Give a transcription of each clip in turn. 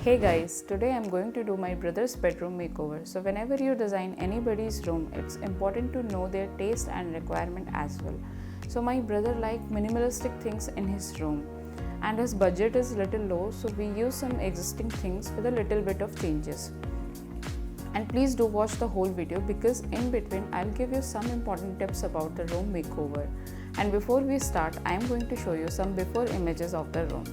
Hey guys, today I'm going to do my brother's bedroom makeover. So whenever you design anybody's room, it's important to know their taste and requirement as well. So my brother liked minimalistic things in his room and his budget is little low, so we use some existing things with a little bit of changes. And please do watch the whole video because in between I'll give you some important tips about the room makeover. And before we start, I am going to show you some before images of the room.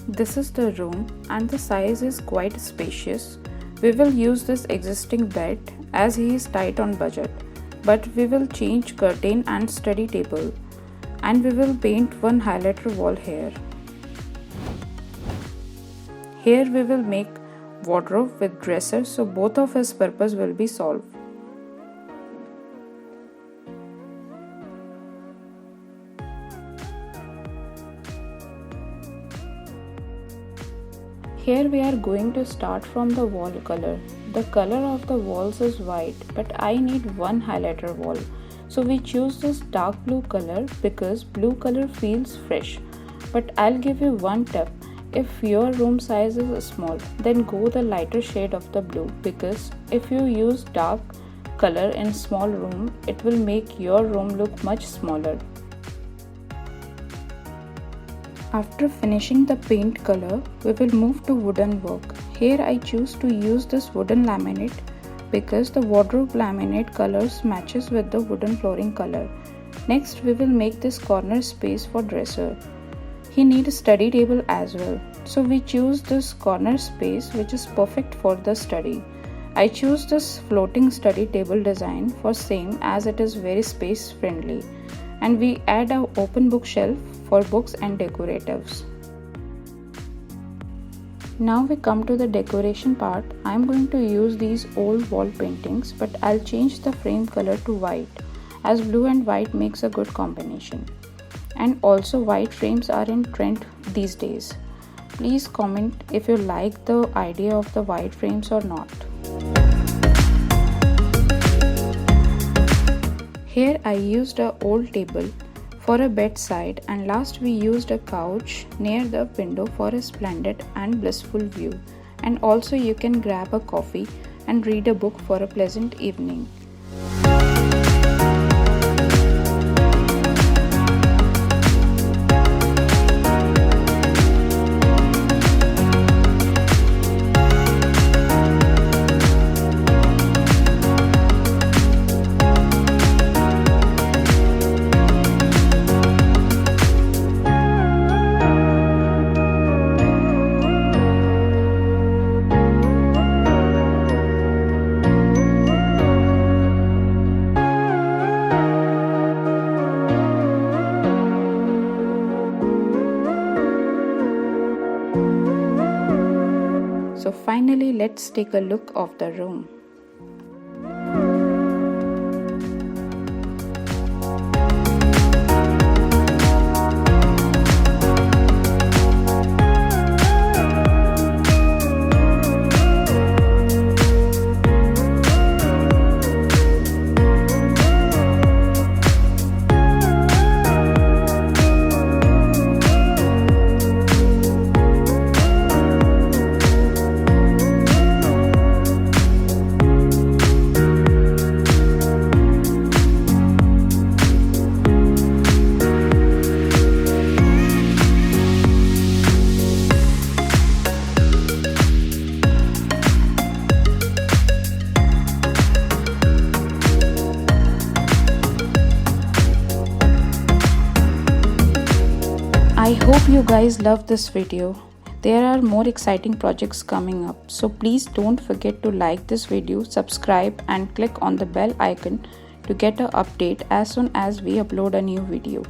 This is the room and the size is quite spacious. We will use this existing bed as he is tight on budget, but we will change curtain and study table, and we will paint one highlighter wall here. Here we will make wardrobe with dresser, so both of his purpose will be solved. Here we are going to start from the wall color. The color of the walls is white, but I need one highlighter wall. So we choose this dark blue color because blue color feels fresh. But I'll give you one tip. If your room size is small, then go the lighter shade of the blue, because if you use dark color in small room, it will make your room look much smaller. After finishing the paint color, we will move to wooden work. Here I choose to use this wooden laminate because the wardrobe laminate colors matches with the wooden flooring color. Next we will make this corner space for dresser. He needs a study table as well. So we choose this corner space which is perfect for the study. I choose this floating study table design for same as it is very space friendly. And we add an open bookshelf for books and decoratives. Now we come to the decoration part. I am going to use these old wall paintings, but I'll change the frame color to white as blue and white makes a good combination. And also white frames are in trend these days. Please comment if you like the idea of the white frames or not. Here I used an old table for a bedside, and last we used a couch near the window for a splendid and blissful view. And also you can grab a coffee and read a book for a pleasant evening. So finally, let's take a look of the room. I hope you guys love this video. There are more exciting projects coming up, so please don't forget to like this video, subscribe and click on the bell icon to get an update as soon as we upload a new video.